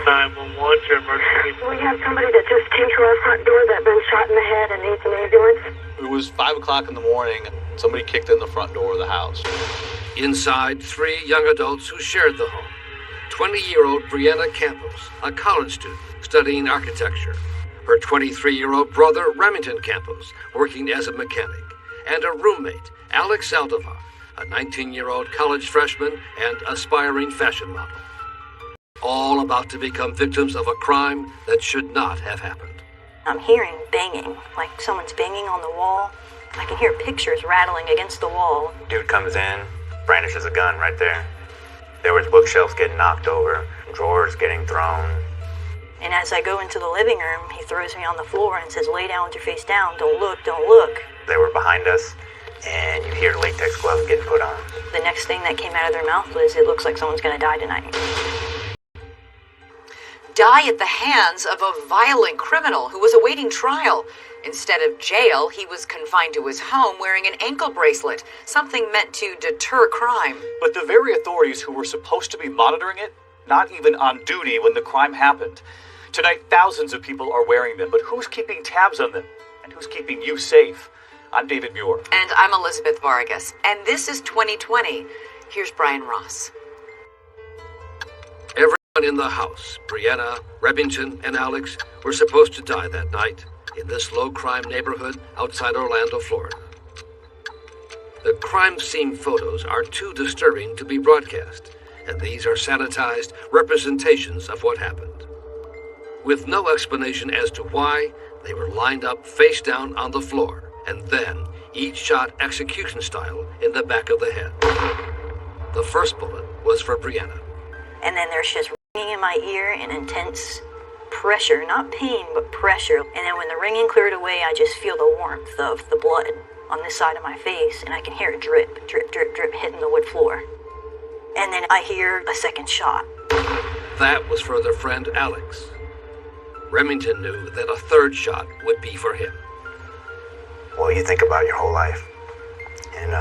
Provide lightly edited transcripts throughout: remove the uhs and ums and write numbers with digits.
911, your emergency. We have somebody that just came to our front door that's been shot in the head and needs an ambulance. It was 5 o'clock in the morning. Somebody kicked in the front door of the house. Inside, 3 young adults who shared the home. 20-year-old Brianna Campos, a college student studying architecture. Her 23-year-old brother, Remington Campos, working as a mechanic. And a roommate, Alex Saldivar, a 19-year-old college freshman and aspiring fashion model. All about to become victims of a crime that should not have happened. I'm hearing banging, like someone's banging on the wall. I can hear pictures rattling against the wall. Dude comes in, brandishes a gun right there. There was bookshelves getting knocked over, drawers getting thrown. And as I go into the living room, he throws me on the floor and says, "Lay down with your face down, don't look, don't look." They were behind us, and you hear latex gloves getting put on. The next thing that came out of their mouth was, "It looks like someone's gonna die tonight." Die at the hands of a violent criminal who was awaiting trial. Instead of jail, he was confined to his home wearing an ankle bracelet, something meant to deter crime. But the very authorities who were supposed to be monitoring it, not even on duty when the crime happened. Tonight, thousands of people are wearing them, but who's keeping tabs on them? And who's keeping you safe? I'm David Muir. And I'm Elizabeth Vargas. And this is 2020. Here's Brian Ross. Everyone in the house, Brianna, Remington, and Alex, were supposed to die that night in this low-crime neighborhood outside Orlando, Florida. The crime scene photos are too disturbing to be broadcast, and these are sanitized representations of what happened. With no explanation as to why, they were lined up face down on the floor, and then each shot execution style in the back of the head. The first bullet was for Brianna. And then there's just ringing in my ear and intense pressure, not pain, but pressure. And then when the ringing cleared away, I just feel the warmth of the blood on this side of my face, and I can hear it drip, drip, drip, drip, hitting the wood floor. And then I hear a second shot. That was for their friend Alex. Remington knew that a third shot would be for him. Well, you think about your whole life. And,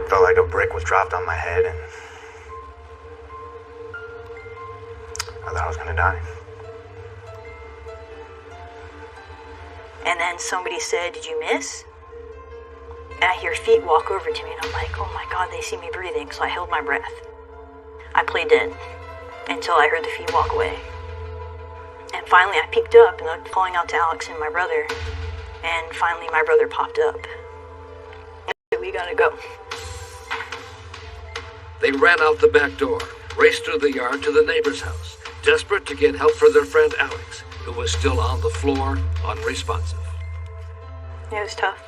felt like a brick was dropped on my head, and I thought I was gonna die. And then somebody said, "Did you miss?" And I hear feet walk over to me, and I'm like, "Oh my God, they see me breathing." So I held my breath. I played dead until I heard the feet walk away. And finally I peeked up and looked, calling out to Alex and my brother. And finally my brother popped up. And I said, "We gotta go." They ran out the back door, raced through the yard to the neighbor's house, desperate to get help for their friend Alex, who was still on the floor, unresponsive. It was tough.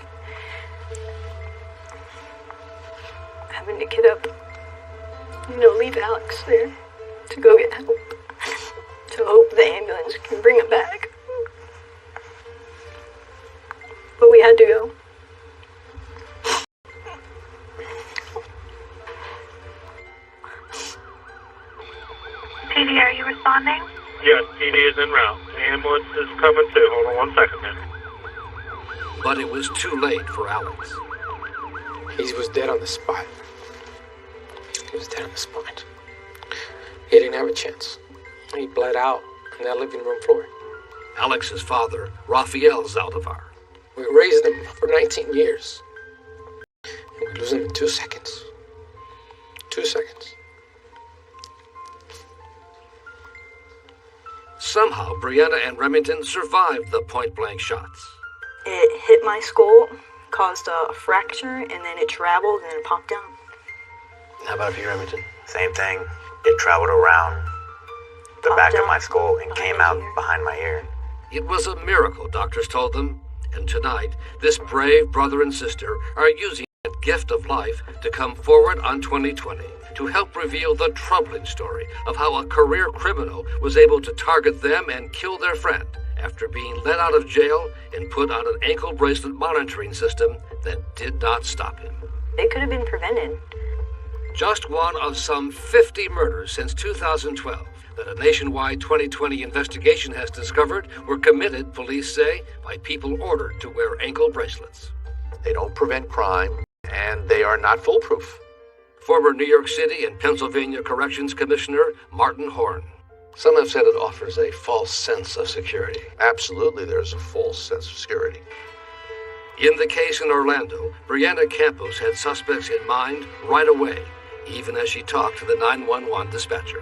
Having to get up, leave Alex there to go get help, to hope the ambulance can bring him back. But we had to go. PD, are you responding? Yes, PD is en route. The ambulance is coming too. Hold on 1 second, man. But it was too late for Alex. He was dead on the spot. He was dead on the spot. He didn't have a chance. He bled out on that living room floor. Alex's father, Rafael Zaldivar. We raised him for 19 years. And we lose him in 2 seconds. 2 seconds. Somehow, Brianna and Remington survived the point-blank shots. It hit my skull, caused a fracture, and then it traveled and it popped down. How about you, Remington? Same thing. It traveled around the back of my skull and came out behind my ear. It was a miracle, doctors told them. And tonight, this brave brother and sister are using that gift of life to come forward on 2020 to help reveal the troubling story of how a career criminal was able to target them and kill their friend after being let out of jail and put on an ankle bracelet monitoring system that did not stop him. It could have been prevented. Just one of some 50 murders since 2012 that a nationwide 2020 investigation has discovered were committed, police say, by people ordered to wear ankle bracelets. They don't prevent crime, and they are not foolproof. Former New York City and Pennsylvania Corrections Commissioner Martin Horn. Some have said it offers a false sense of security. Absolutely, there's a false sense of security. In the case in Orlando, Brianna Campos had suspects in mind right away, even as she talked to the 911 dispatcher.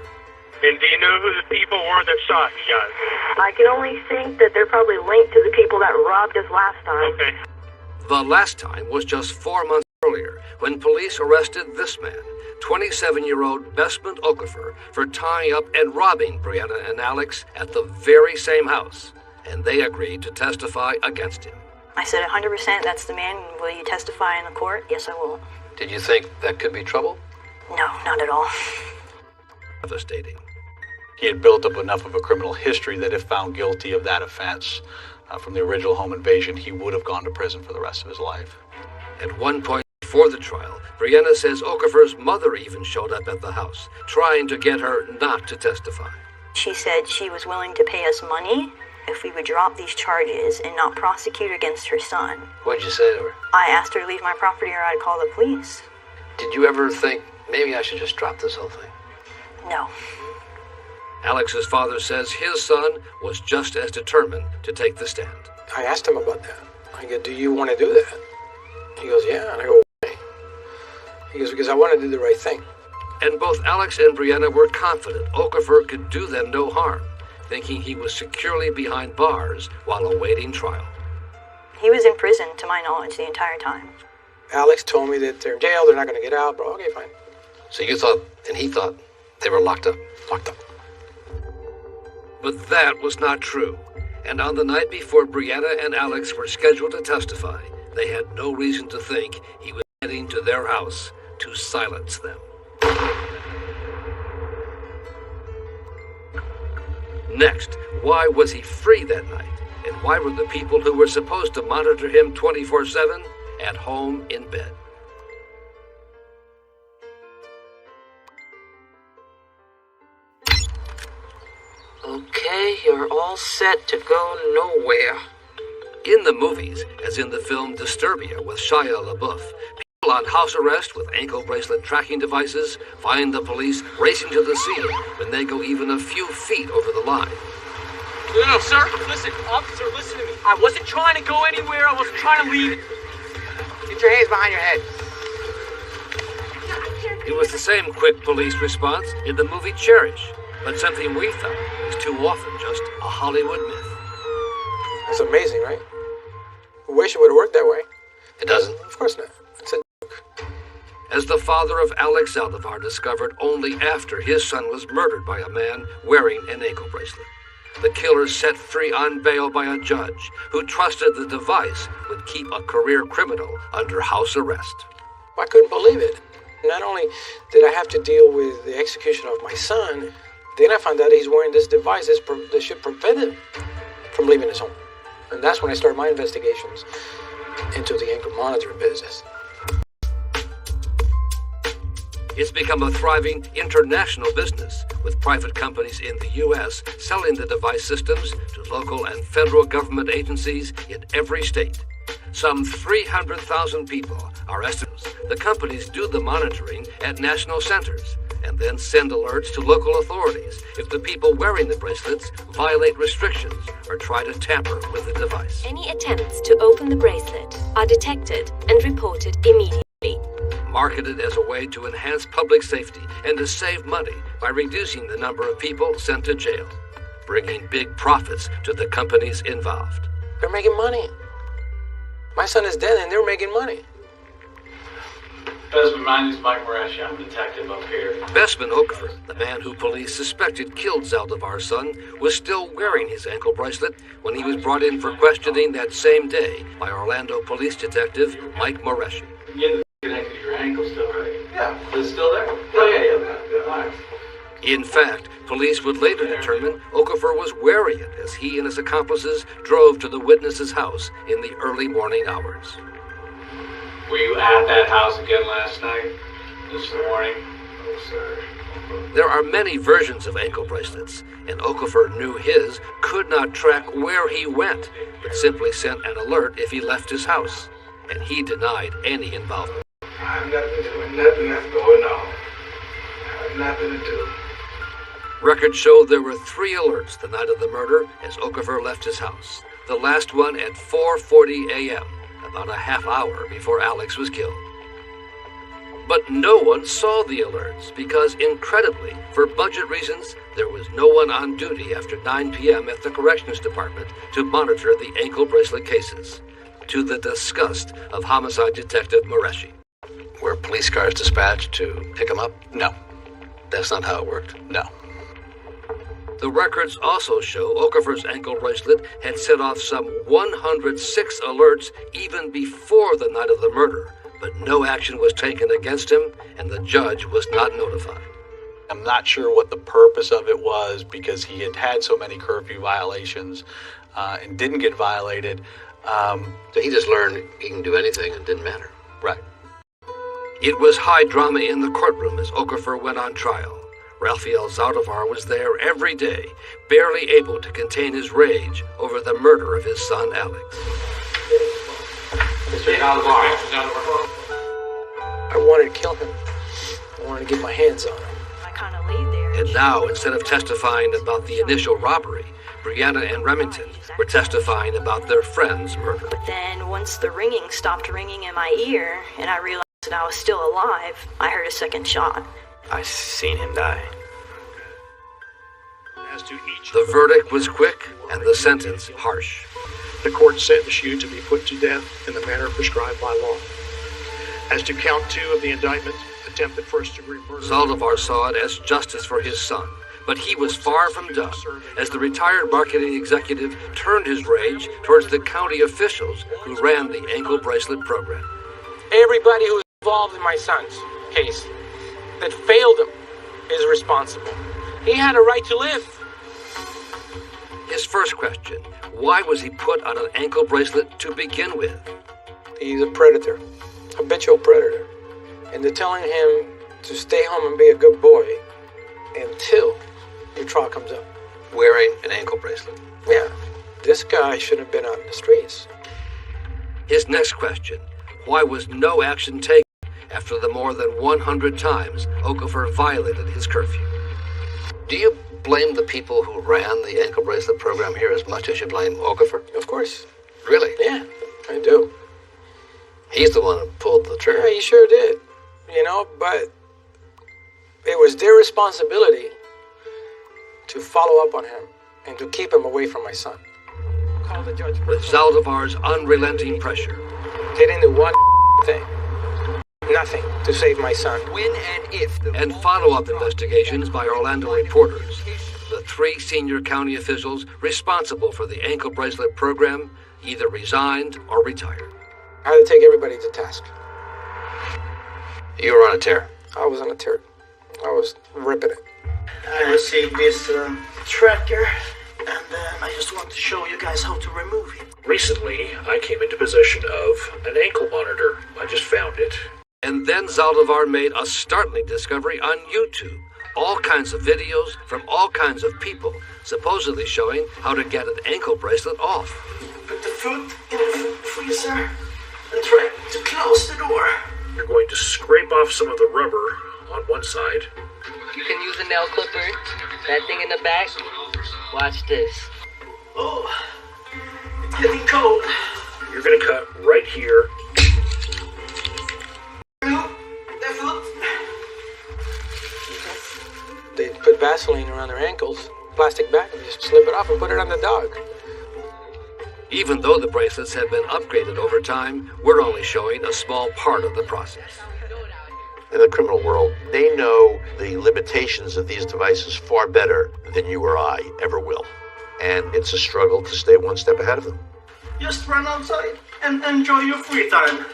And do you know who the people were that shot you guys? I can only think that they're probably linked to the people that robbed us last time. Okay. The last time was just 4 months earlier, when police arrested this man, 27-year-old Besmond Okafor, for tying up and robbing Brianna and Alex at the very same house, and they agreed to testify against him. I said 100% that's the man. Will you testify in the court? Yes, I will. Did you think that could be trouble? No, not at all. Devastating. He had built up enough of a criminal history that if found guilty of that offense from the original home invasion, he would have gone to prison for the rest of his life. At one point before the trial, Brianna says Okafor's mother even showed up at the house, trying to get her not to testify. She said she was willing to pay us money if we would drop these charges and not prosecute against her son. What'd you say to her? I asked her to leave my property or I'd call the police. Did you ever think, maybe I should just drop this whole thing? No. Alex's father says his son was just as determined to take the stand. I asked him about that. I go, do you want to do that? He goes, yeah. And I go, why? He goes, because I want to do the right thing. And both Alex and Brianna were confident Okafor could do them no harm, thinking he was securely behind bars while awaiting trial. He was in prison, to my knowledge, the entire time. Alex told me that they're in jail, they're not going to get out, bro. Okay, fine. So you thought, and he thought, they were locked up. Locked up. But that was not true. And on the night before Brianna and Alex were scheduled to testify, they had no reason to think he was heading to their house to silence them. Next, why was he free that night? And why were the people who were supposed to monitor him 24/7 at home in bed? Okay, you're all set to go nowhere. In the movies, as in the film Disturbia with Shia LaBeouf, people on house arrest with ankle bracelet tracking devices find the police racing to the scene when they go even a few feet over the line. No, sir. Listen, officer, listen to me. I wasn't trying to go anywhere. I wasn't trying to leave. Get your hands behind your head. It was the same quick police response in the movie Cherish, but something we thought was too often just a Hollywood myth. It's amazing, right? I wish it would have worked that way. It doesn't. Of course not. It's a As the father of Alex Saldivar discovered only after his son was murdered by a man wearing an ankle bracelet. The killer set free on bail by a judge who trusted the device would keep a career criminal under house arrest. I couldn't believe it. Not only did I have to deal with the execution of my son, then I found out he's wearing this device that should prevent him from leaving his home. And that's when I started my investigations into the ankle monitoring business. It's become a thriving international business, with private companies in the U.S. selling the device systems to local and federal government agencies in every state. Some 300,000 people are estimated. The companies do the monitoring at national centers and then send alerts to local authorities if the people wearing the bracelets violate restrictions or try to tamper with the device. Any attempts to open the bracelet are detected and reported immediately. Marketed as a way to enhance public safety and to save money by reducing the number of people sent to jail, bringing big profits to the companies involved. They're making money. My son is dead and they're making money. Besman, my name's Mike Morashi. I'm a detective up here. Besman Okafor, the man who police suspected killed Zaldivar's son, was still wearing his ankle bracelet when he was brought in for questioning that same day by Orlando police detective Mike Morashi. You're connected to your ankle still, right? Yeah. Is it still there? Oh, yeah. All right. In fact, police would later determine Okafor was wearing it as he and his accomplices drove to the witness's house in the early morning hours. Were you at that house again last night? This morning? Oh, sir. There are many versions of ankle bracelets, and Okafor knew his could not track where he went, but simply sent an alert if he left his house, and he denied any involvement. I've nothing doing, nothing that's going on. I have nothing to do. Records show there were 3 alerts the night of the murder as Okafor left his house. The last one at 4:40 a.m., about a half hour before Alex was killed. But no one saw the alerts because, incredibly, for budget reasons, there was no one on duty after 9 p.m. at the Corrections Department to monitor the ankle bracelet cases, to the disgust of Homicide Detective Moreshi. Were police cars dispatched to pick him up? No. That's not how it worked? No. The records also show Okafor's ankle bracelet had set off some 106 alerts even before the night of the murder, but no action was taken against him, and the judge was not notified. I'm not sure what the purpose of it was because he had had so many curfew violations and didn't get violated. So he just learned he can do anything and it didn't matter. Right. It was high drama in the courtroom as Okafor went on trial. Rafael Zaldivar was there every day, barely able to contain his rage over the murder of his son Alex. Mr. Zaldivar. I wanted to kill him. I wanted to get my hands on him. I kind of laid there. And now, instead of testifying about the initial robbery, Brianna and Remington were testifying about their friend's murder. But then, once the ringing stopped ringing in my ear, and I realized that I was still alive, I heard a second shot. I seen him die. The verdict was quick, and the sentence harsh. The court sentenced you to be put to death in the manner prescribed by law. As to count 2 of the indictment, attempted first-degree murder... Zaldivar saw it as justice for his son, but he was far from done, as the retired marketing executive turned his rage towards the county officials who ran the ankle bracelet program. Everybody who was involved in my son's case that failed him is responsible. He had a right to live. His first question, why was he put on an ankle bracelet to begin with? He's a predator, habitual predator. And they're telling him to stay home and be a good boy until your trial comes up. Wearing an ankle bracelet? Yeah. This guy shouldn't have been out in the streets. His next question, why was no action taken after the more than 100 times Okafor violated his curfew? Do you blame the people who ran the ankle bracelet program here as much as you blame Okafor? Of course. Really? Yeah, I do. He's the one who pulled the trigger. Yeah, he sure did. But it was their responsibility to follow up on him and to keep him away from my son. Call the judge. With Zaldivar's unrelenting pressure, they didn't do one thing. Nothing to save my son. When and if... and follow-up investigations by Orlando reporters, the 3 senior county officials responsible for the ankle bracelet program either resigned or retired. I had to take everybody to task. You were on a tear. I was on a tear. I was ripping it. I received this tracker, and I just want to show you guys how to remove it. Recently, I came into possession of an ankle monitor. I just found it. And then Zaldivar made a startling discovery on YouTube. All kinds of videos from all kinds of people, supposedly showing how to get an ankle bracelet off. Put the foot in the freezer and try to close the door. You're going to scrape off some of the rubber on one side. You can use a nail clipper. That thing in the back. Watch this. Oh, it's getting cold. You're going to cut right here. They put Vaseline around their ankles, plastic bag, and just slip it off and put it on the dog. Even though the bracelets have been upgraded over time, we're only showing a small part of the process. In the criminal world, they know the limitations of these devices far better than you or I ever will. And it's a struggle to stay one step ahead of them. Just run outside and enjoy your free time.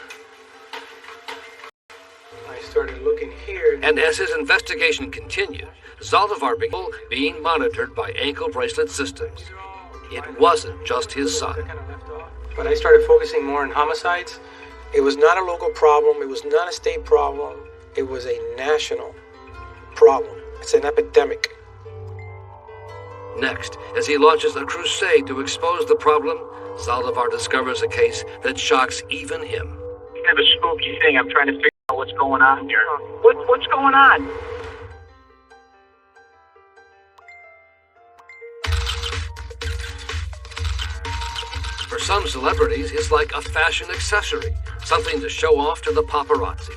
I started looking here. And as his investigation continued, Zaldivar began being monitored by ankle bracelet systems. It wasn't just his son. But I started focusing more on homicides. It was not a local problem. It was not a state problem. It was a national problem. It's an epidemic. Next, as he launches a crusade to expose the problem, Zaldivar discovers a case that shocks even him. I have a spooky thing I'm trying to figure out what's going on here. What's going on? For some celebrities, it's like a fashion accessory, something to show off to the paparazzi.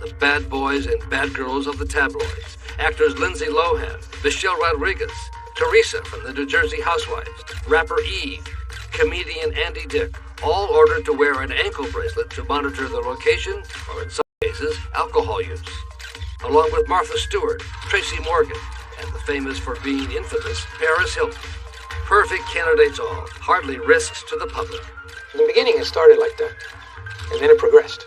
The bad boys and bad girls of the tabloids, actors Lindsay Lohan, Michelle Rodriguez, Teresa from the New Jersey Housewives, rapper Eve, comedian Andy Dick, all ordered to wear an ankle bracelet to monitor the location, or in some cases, alcohol use. Along with Martha Stewart, Tracy Morgan, and the famous for being infamous Paris Hilton. Perfect candidates all, hardly risks to the public. In the beginning, it started like that, and then it progressed.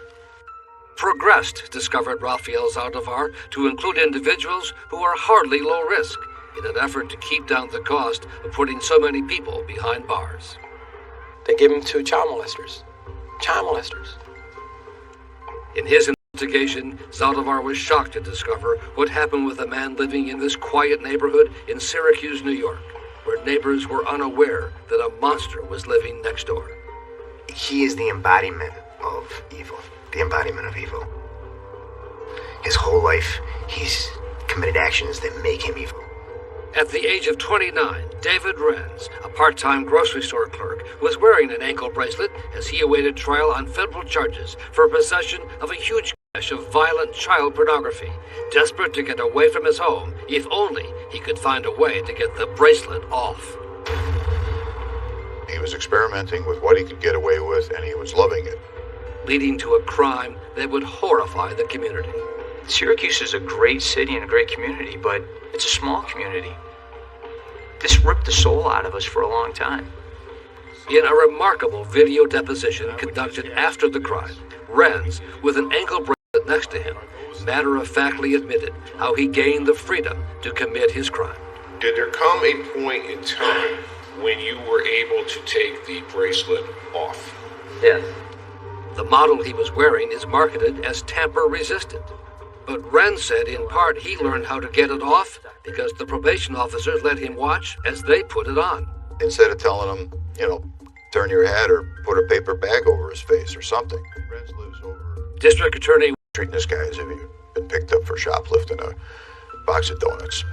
Progressed, discovered Rafael Zaldivar, to include individuals who are hardly low risk, in an effort to keep down the cost of putting so many people behind bars. They give them to child molesters. Child molesters. In his investigation, Zaldivar was shocked to discover what happened with a man living in this quiet neighborhood in Syracuse, New York, where neighbors were unaware that a monster was living next door. He is the embodiment of evil. The embodiment of evil. His whole life, he's committed actions that make him evil. At the age of 29, David Renz, a part-time grocery store clerk, was wearing an ankle bracelet as he awaited trial on federal charges for possession of a huge cache of violent child pornography, desperate to get away from his home, if only he could find a way to get the bracelet off. He was experimenting with what he could get away with, and he was loving it. Leading to a crime that would horrify the community. Syracuse is a great city and a great community, but it's a small community. This ripped the soul out of us for a long time. In a remarkable video deposition conducted after the crime, Renz, with an ankle bracelet next to him, matter-of-factly admitted how he gained the freedom to commit his crime. Did there come a point in time when you were able to take the bracelet off? Yes. The model he was wearing is marketed as tamper-resistant. But Renz said in part he learned how to get it off because the probation officers let him watch as they put it on. Instead of telling him, turn your head or put a paper bag over his face or something. Renz lives over. District Attorney treating this guy as if he'd been picked up for shoplifting a box of donuts.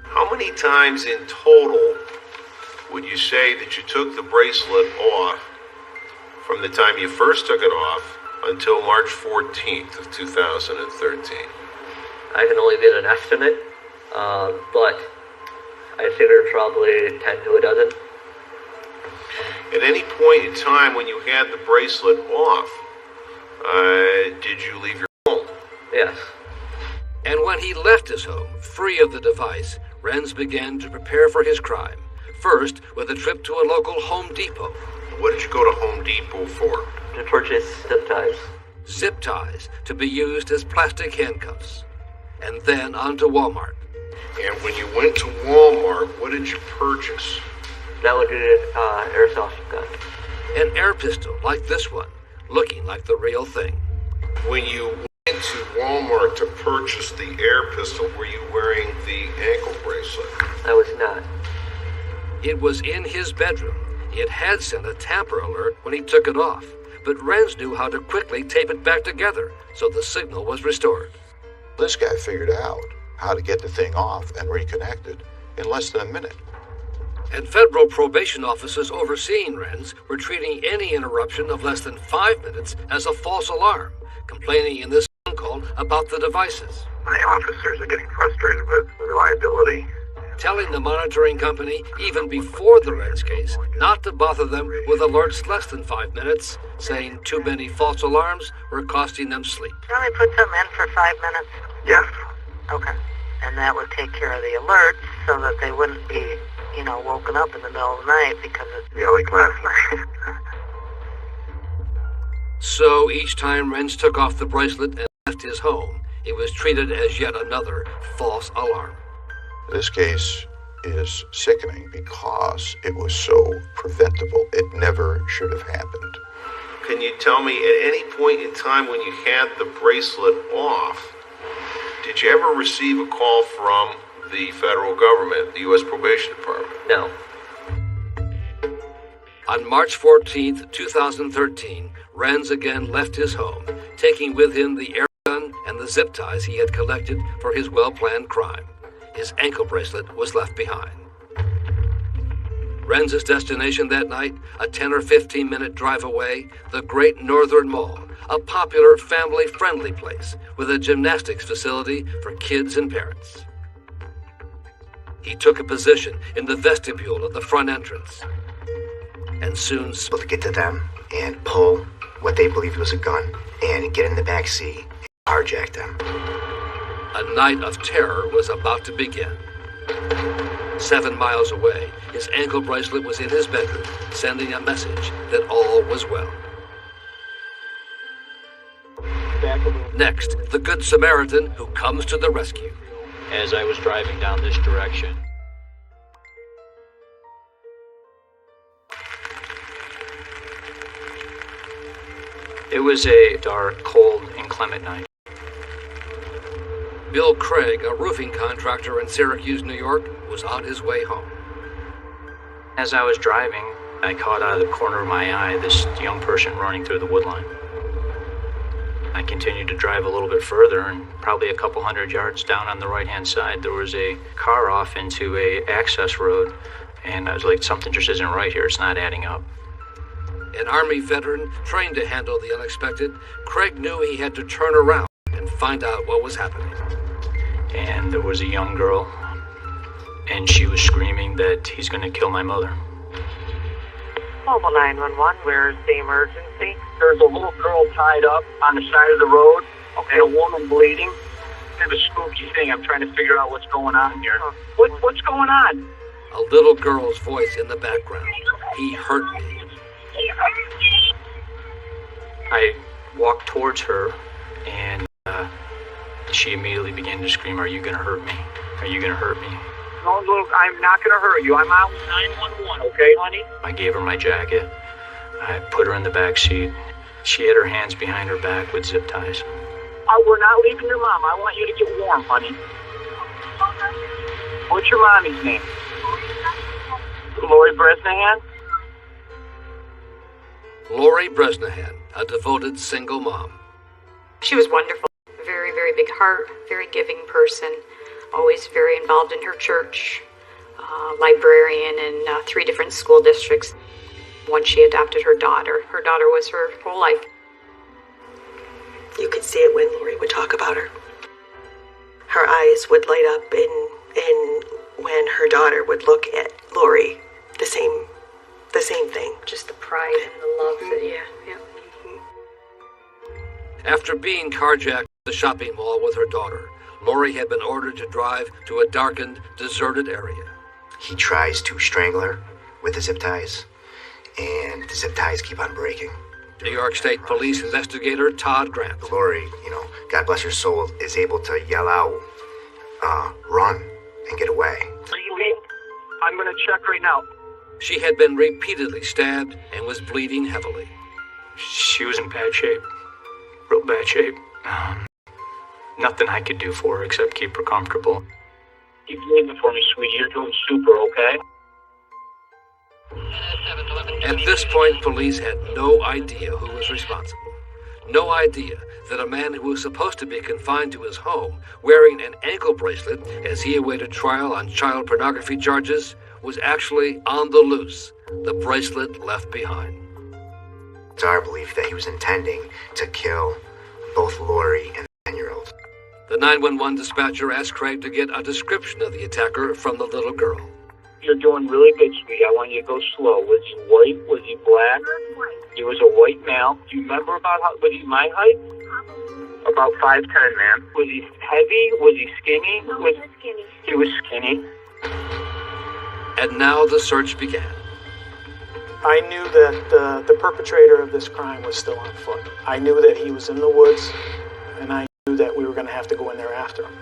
How many times in total would you say that you took the bracelet off from the time you first took it off until March 14th of 2013? I can only get an estimate, but I figure probably 10 to a dozen. At any point in time when you had the bracelet off, did you leave your home? Yes. And when he left his home, free of the device, Renz began to prepare for his crime. First, with a trip to a local Home Depot. What did you go to Home Depot for? To purchase zip ties. Zip ties to be used as plastic handcuffs. And then on to Walmart. And when you went to Walmart, what did you purchase? That would be an airsoft gun. An air pistol like this one, looking like the real thing. When you went to Walmart to purchase the air pistol, were you wearing the ankle bracelet? I was not. It was in his bedroom. It had sent a tamper alert when he took it off, but Renz knew how to quickly tape it back together, so the signal was restored. This guy figured out how to get the thing off and reconnected in less than a minute. And federal probation officers overseeing Renz were treating any interruption of less than 5 minutes as a false alarm, complaining in this phone call about the devices. My officers are getting frustrated with reliability. Telling the monitoring company, even before the Renz case, not to bother them with alerts less than 5 minutes, saying too many false alarms were costing them sleep. Can we put them in for 5 minutes? Yes. Okay. And that would take care of the alerts so that they wouldn't be, woken up in the middle of the night because it's... Yeah, like last night. So each time Renz took off the bracelet and left his home, it was treated as yet another false alarm. This case is sickening because it was so preventable. It never should have happened. Can you tell me, at any point in time when you had the bracelet off, did you ever receive a call from the federal government, the U.S. Probation Department? No. On March 14th, 2013, Renz again left his home, taking with him the air gun and the zip ties he had collected for his well-planned crime. His ankle bracelet was left behind. Renz's destination that night, a 10 or 15-minute drive away, the Great Northern Mall, a popular family-friendly place with a gymnastics facility for kids and parents. He took a position in the vestibule of the front entrance, and soon able to get to them and pull what they believed was a gun and get in the back seat and carjack them. A night of terror was about to begin. 7 miles away, his ankle bracelet was in his bedroom, sending a message that all was well. Next, the Good Samaritan who comes to the rescue. As I was driving down this direction, it was a dark, cold, inclement night. Bill Craig, a roofing contractor in Syracuse, New York, was on his way home. As I was driving, I caught out of the corner of my eye this young person running through the woodline. I continued to drive a little bit further, and probably a couple hundred yards down on the right-hand side, there was a car off into a access road, and I was like, something just isn't right here. It's not adding up. An Army veteran trained to handle the unexpected, Craig knew he had to turn around and find out what was happening. And there was a young girl, and she was screaming that he's going to kill my mother. Mobile 911, where's the emergency? There's a little girl tied up on the side of the road, and a woman bleeding. Kind of a spooky thing. I'm trying to figure out what's going on here. What's going on? A little girl's voice in the background. He hurt me. I walked towards her, and she immediately began to scream, "Are you going to hurt me? Are you going to hurt me?" No, look, I'm not going to hurt you. I'm out 911, okay, honey? I gave her my jacket. I put her in the back seat. She had her hands behind her back with zip ties. We're not leaving your mom. I want you to get warm, honey. What's your mommy's name? Lori Bresnahan? Lori Bresnahan, a devoted single mom. She was wonderful. Very, very big heart, very giving person. Always very involved in her church. Librarian in 3 different school districts. Once she adopted her daughter. Her daughter was her whole life. You could see it when Lori would talk about her. Her eyes would light up, and when her daughter would look at Lori, the same thing. Just the pride and the love that, yeah. After being carjacked at the shopping mall with her daughter, Lori had been ordered to drive to a darkened, deserted area. He tries to strangle her with the zip ties, and the zip ties keep on breaking. New York State Police investigator Todd Grant. Lori, God bless her soul, is able to yell out, run, and get away. I'm going to check right now. She had been repeatedly stabbed and was bleeding heavily. She was in bad shape. Real bad shape. Nothing I could do for her except keep her comfortable. Keep leaving for me, sweetie. You're doing super, okay? At this point, police had no idea who was responsible. No idea that a man who was supposed to be confined to his home, wearing an ankle bracelet as he awaited trial on child pornography charges, was actually on the loose, the bracelet left behind. It's our belief that he was intending to kill both Lori and the 10-year-old. The 911 dispatcher asked Craig to get a description of the attacker from the little girl. You're doing really good, sweetie. I want you to go slow. Was he white? Was he black? He was a white male. Do you remember was he my height? About 5'10", man. Was he heavy? Was he skinny? No, he was skinny. He was skinny. And now the search began. I knew that the perpetrator of this crime was still on foot. I knew that he was in the woods, and I knew that we were going to have to go in there after him.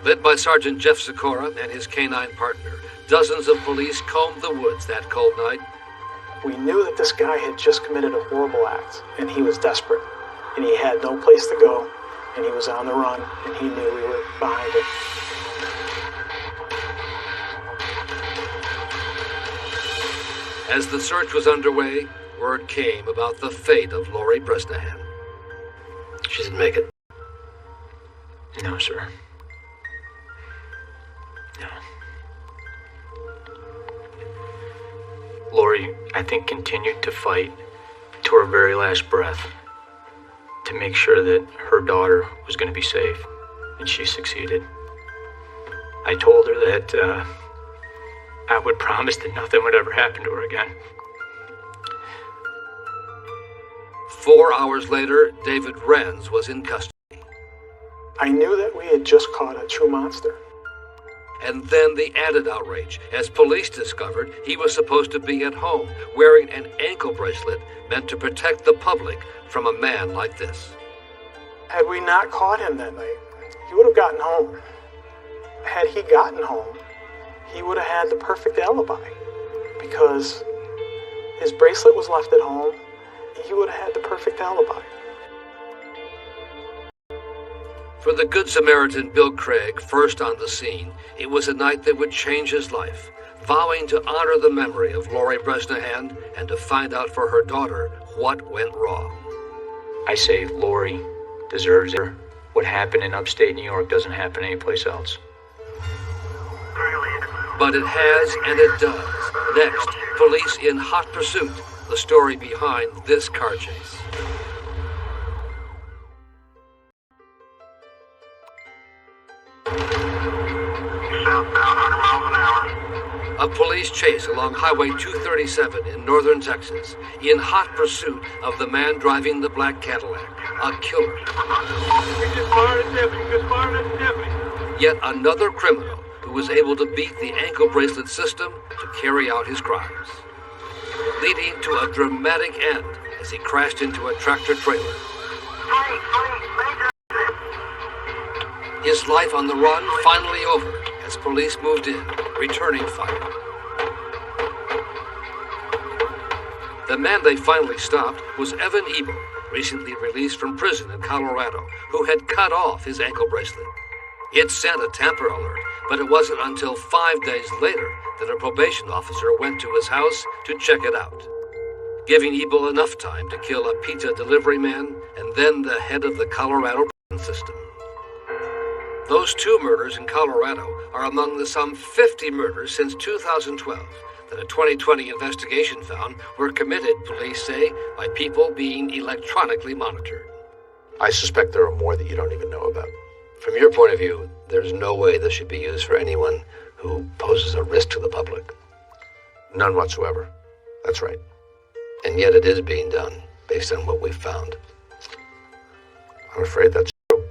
Led by Sergeant Jeff Sikora and his canine partner, dozens of police combed the woods that cold night. We knew that this guy had just committed a horrible act, and he was desperate, and he had no place to go, and he was on the run, and he knew we were behind him. As the search was underway, word came about the fate of Lori Bresnahan. She didn't make it. No, sir. No. Lori, I think, continued to fight to her very last breath to make sure that her daughter was going to be safe, and she succeeded. I told her that I would promise that nothing would ever happen to her again. 4 hours later, David Renz was in custody. I knew that we had just caught a true monster. And then the added outrage, as police discovered he was supposed to be at home wearing an ankle bracelet meant to protect the public from a man like this. Had we not caught him that night, he would have gotten home. Had he gotten home, he would have had the perfect alibi. Because his bracelet was left at home, he would have had the perfect alibi. For the Good Samaritan Bill Craig, first on the scene, it was a night that would change his life, vowing to honor the memory of Lori Bresnahan and to find out for her daughter what went wrong. I say Lori deserves it. What happened in upstate New York doesn't happen anyplace else. But it has, and it does. Next, police in hot pursuit. The story behind this car chase. A police chase along Highway 237 in northern Texas, in hot pursuit of the man driving the black Cadillac, a killer. Yet another criminal who was able to beat the ankle bracelet system to carry out his crimes, leading to a dramatic end as he crashed into a tractor trailer. His life on the run finally over as police moved in, returning fire. The man they finally stopped was Evan Ebel, recently released from prison in Colorado, who had cut off his ankle bracelet. It sent a tamper alert, but it wasn't until 5 days later that a probation officer went to his house to check it out, giving Ebel enough time to kill a pizza delivery man and then the head of the Colorado prison system. Those 2 murders in Colorado are among the some 50 murders since 2012 that a 2020 investigation found were committed, police say, by people being electronically monitored. I suspect there are more that you don't even know about. From your point of view, there's no way this should be used for anyone who poses a risk to the public. None whatsoever. That's right. And yet it is being done, based on what we've found. I'm afraid that's true.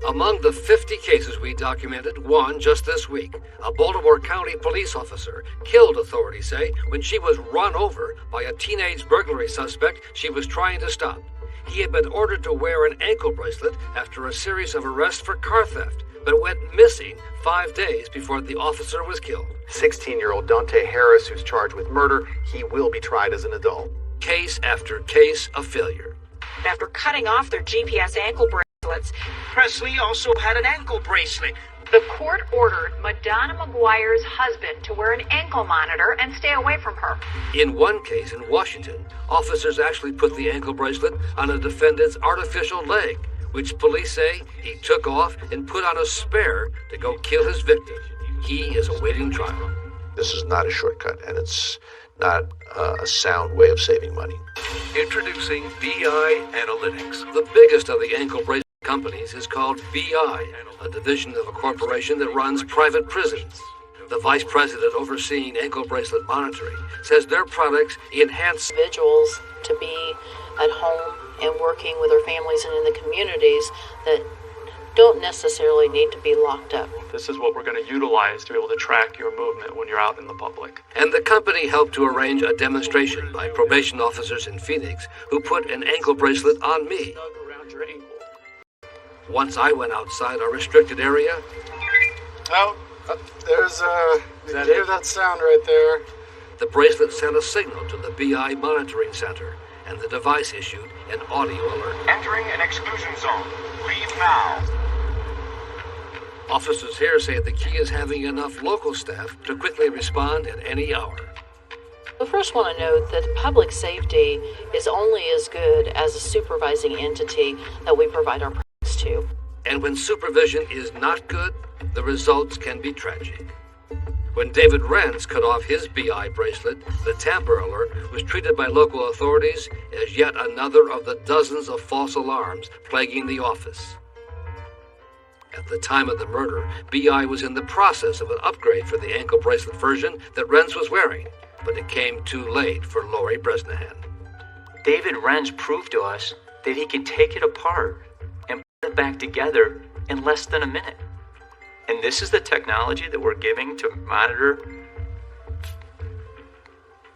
Among the 50 cases we documented, one just this week, a Baltimore County police officer killed, authorities say, when she was run over by a teenage burglary suspect she was trying to stop. He had been ordered to wear an ankle bracelet after a series of arrests for car theft, but went missing 5 days before the officer was killed. 16-year-old Dante Harris, who's charged with murder, he will be tried as an adult. Case after case of failure. After cutting off their GPS ankle bracelets, Presley also had an ankle bracelet. The court ordered Madonna McGuire's husband to wear an ankle monitor and stay away from her. In one case in Washington, officers actually put the ankle bracelet on a defendant's artificial leg, which police say he took off and put on a spare to go kill his victim. He is awaiting trial. This is not a shortcut, and it's not a sound way of saving money. Introducing BI Analytics. The biggest of the ankle bracelet companies is called BI, a division of a corporation that runs private prisons. The vice president overseeing ankle bracelet monitoring says their products enhance individuals to be at home and working with their families and in the communities that don't necessarily need to be locked up. This is what we're going to utilize to be able to track your movement when you're out in the public. And the company helped to arrange a demonstration by probation officers in Phoenix who put an ankle bracelet on me. Once I went outside our restricted area. Oh, there's you can hear that sound right there. The bracelet sent a signal to the BI monitoring center, and the device issued an audio alert. Entering an exclusion zone. Leave now. Officers here say the key is having enough local staff to quickly respond at any hour. I first want to note that public safety is only as good as a supervising entity that we provide our products to. And when supervision is not good, the results can be tragic. When David Renz cut off his BI bracelet, the tamper alert was treated by local authorities as yet another of the dozens of false alarms plaguing the office. At the time of the murder, BI was in the process of an upgrade for the ankle bracelet version that Renz was wearing, but it came too late for Lori Bresnahan. David Renz proved to us that he could take it apart and put it back together in less than a minute. And this is the technology that we're giving to monitor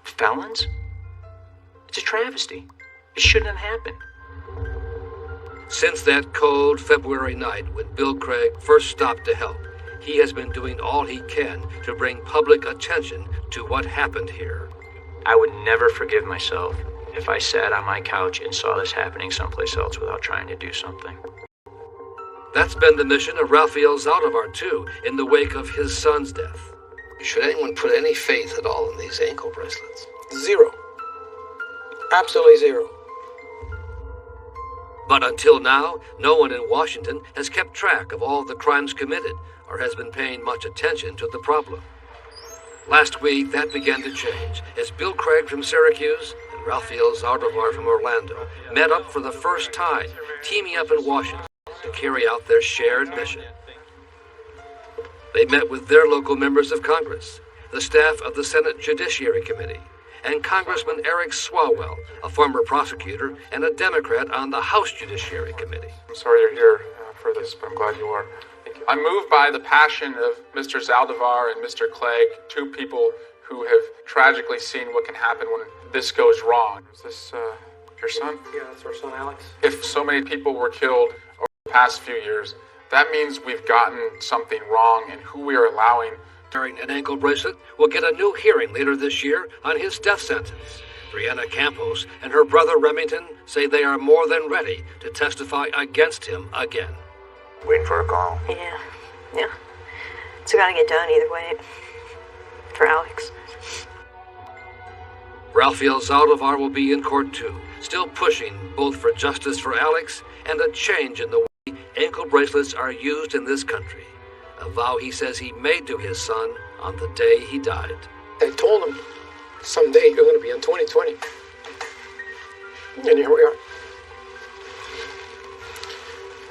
felons? It's a travesty. It shouldn't have happened. Since that cold February night when Bill Craig first stopped to help, he has been doing all he can to bring public attention to what happened here. I would never forgive myself if I sat on my couch and saw this happening someplace else without trying to do something. That's been the mission of Raphael Zaldivar, too, in the wake of his son's death. Should anyone put any faith at all in these ankle bracelets? Zero. Absolutely zero. But until now, no one in Washington has kept track of all the crimes committed or has been paying much attention to the problem. Last week, that began to change as Bill Craig from Syracuse and Raphael Zaldivar from Orlando met up for the first time, teaming up in Washington to carry out their shared mission. They met with their local members of Congress, the staff of the Senate Judiciary Committee, and Congressman Eric Swalwell, a former prosecutor and a Democrat on the House Judiciary Committee. I'm sorry you're here for this, but I'm glad you are. I'm moved by the passion of Mr. Zaldivar and Mr. Clegg, two people who have tragically seen what can happen when this goes wrong. Is this your son? Yeah, that's our son, Alex. If so many people were killed over the past few years, that means we've gotten something wrong in who we are allowing. Wearing an ankle bracelet will get a new hearing later this year on his death sentence. Brianna Campos and her brother Remington say they are more than ready to testify against him again. Waiting for a call. Yeah. It's gotta get done either way. For Alex. Raphael Zaldivar will be in court too, still pushing both for justice for Alex and a change in the way ankle bracelets are used in this country. A vow he says he made to his son on the day he died. I told him, someday you're going to be in 2020. And here we are.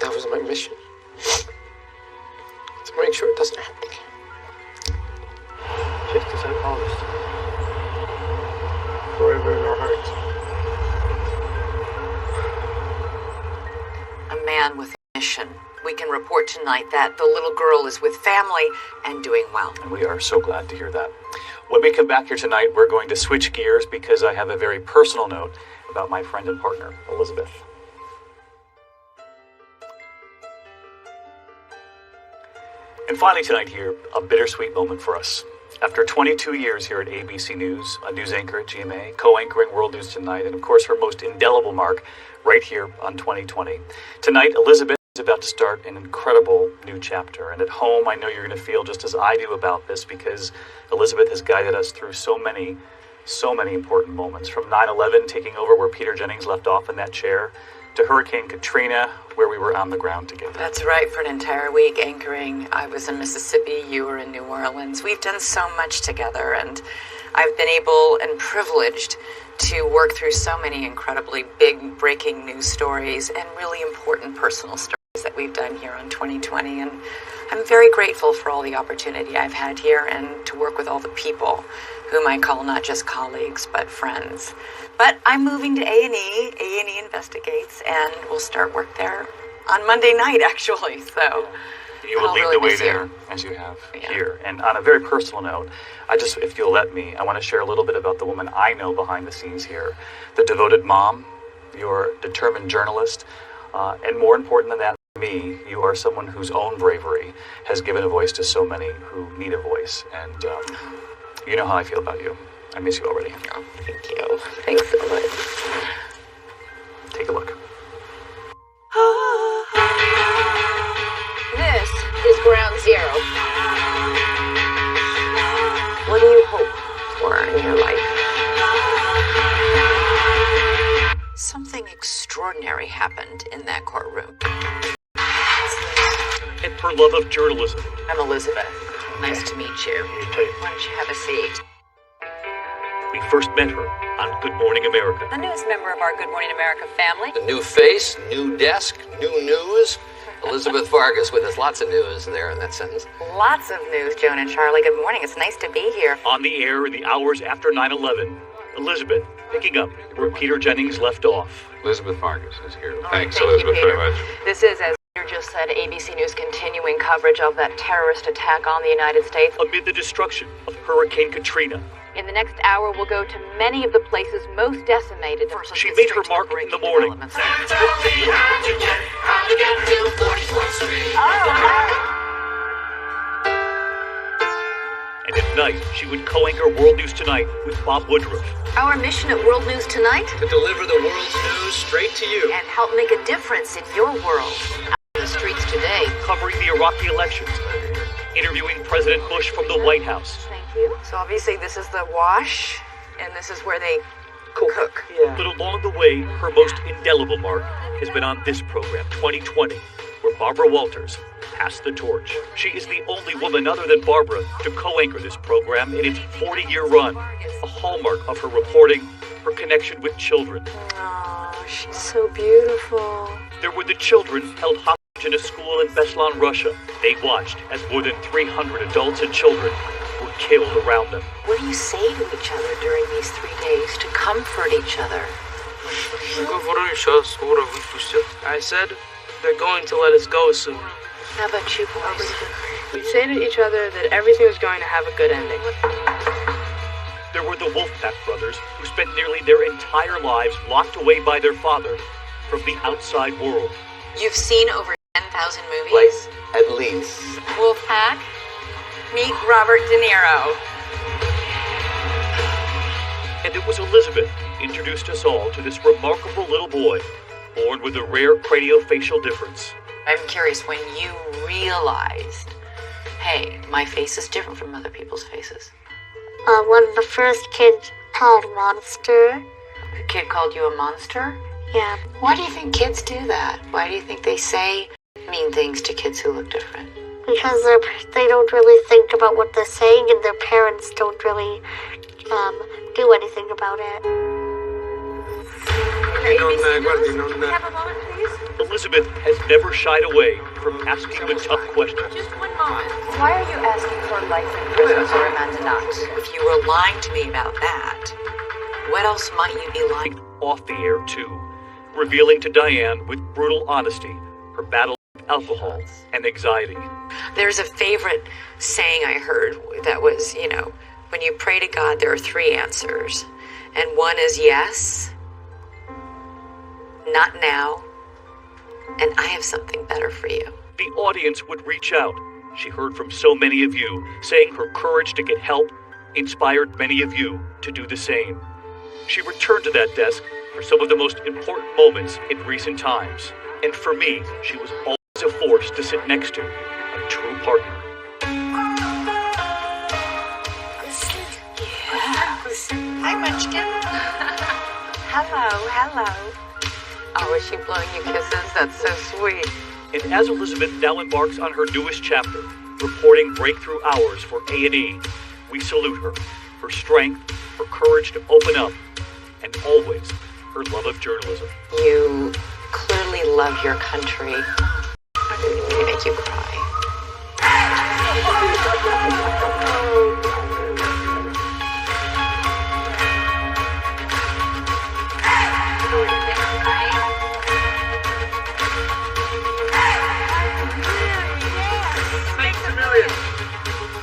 That was my mission. To make sure it doesn't happen again. Just as I promised. Forever in our hearts. A man with a mission. We can report tonight that the little girl is with family and doing well. And we are so glad to hear that. When we come back here tonight, we're going to switch gears because I have a very personal note about my friend and partner, Elizabeth. And finally tonight here, a bittersweet moment for us. After 22 years here at ABC News, a news anchor at GMA, co-anchoring World News Tonight, and of course her most indelible mark right here on 2020. Tonight, Elizabeth is about to start an incredible new chapter. And at home, I know you're going to feel just as I do about this because Elizabeth has guided us through so many important moments. From 9/11 taking over where Peter Jennings left off in that chair, to Hurricane Katrina, where we were on the ground together. That's right, for an entire week anchoring. I was in Mississippi, you were in New Orleans. We've done so much together, and I've been able and privileged to work through so many incredibly big breaking news stories and really important personal stories that we've done here on 2020. And I'm very grateful for all the opportunity I've had here and to work with all the people whom I call not just colleagues, but friends. But I'm moving to A&E. A&E Investigates, and we'll start work there on Monday night, actually. So you will lead the way there, as you have here. And on a very personal note, if you'll let me, I want to share a little bit about the woman I know behind the scenes here. The devoted mom, your determined journalist, and more important than that, me, you are someone whose own bravery has given a voice to so many who need a voice. And you know how I feel about you. I miss you already. Oh, thank you. Thanks so much. Take a look. This is Ground Zero. What do you hope for in your life? Something extraordinary happened in that courtroom. her love of journalism. I'm Elizabeth. Nice to meet you. Why don't you have a seat? We first met her on Good Morning America. The newest member of our Good Morning America family. The new face, new desk, new news. Elizabeth Vargas with us. Lots of news there in that sentence. Lots of news, Joan and Charlie. Good morning. It's nice to be here. On the air in the hours after 9/11, Elizabeth picking up where Peter Jennings left off. Elizabeth Vargas is here. Thanks, Elizabeth, very much. This is, as Peter just said, ABC News continuing coverage of that terrorist attack on the United States. Amid the destruction of Hurricane Katrina. In the next hour, we'll go to many of the places most decimated. She made her mark in the morning. And at night, she would co-anchor World News Tonight with Bob Woodruff. Our mission at World News Tonight? To deliver the world's news straight to you. And help make a difference in your world. Out in the streets today. Covering the Iraqi elections. Interviewing President Bush from the White House. Thank you. So obviously this is the wash, and this is where they cook. Yeah. But along the way, her most indelible mark has been on this program, 2020, where Barbara Walters passed the torch. She is the only woman other than Barbara to co-anchor this program in its 40-year run. A hallmark of her reporting, her connection with children. Oh, she's so beautiful. There were the children held hostage in a school in Beslan, Russia. They watched as more than 300 adults and children were killed around them. What do you say to each other during these 3 days to comfort each other? I said they're going to let us go soon. How about you boys? We say to each other that everything was going to have a good ending. There were the Wolfpack brothers who spent nearly their entire lives locked away by their father from the outside world. You've seen over 10,000 movies? At least. Wolfpack, meet Robert De Niro. And it was Elizabeth who introduced us all to this remarkable little boy, born with a rare craniofacial difference. I'm curious, when you realized, hey, my face is different from other people's faces. When the first kid called Monster. The kid called you a monster? Yeah. Why do you think kids do that? Why do you think they say mean things to kids who look different? Because they don't really think about what they're saying, and their parents don't really do anything about it. Elizabeth has never shied away from asking the tough questions. Just 1 moment. Why are you asking for life in prison for Amanda Knox? If you were lying to me about that, what else might you be lying? Off the air, too, revealing to Diane with brutal honesty her battle with alcohol and anxiety. There's a favorite saying I heard that was, when you pray to God, there are 3 answers. And one is yes, not now, and I have something better for you. The audience would reach out. She heard from so many of you, saying her courage to get help inspired many of you to do the same. She returned to that desk for some of the most important moments in recent times. And for me, she was always a force to sit next to, a true partner. Hi, Munchkin. Hello. Oh, is she blowing you kisses? That's so sweet. And as Elizabeth now embarks on her newest chapter, reporting breakthrough hours for A&E, we salute her, her strength, her courage to open up, and always her love of journalism. You clearly love your country.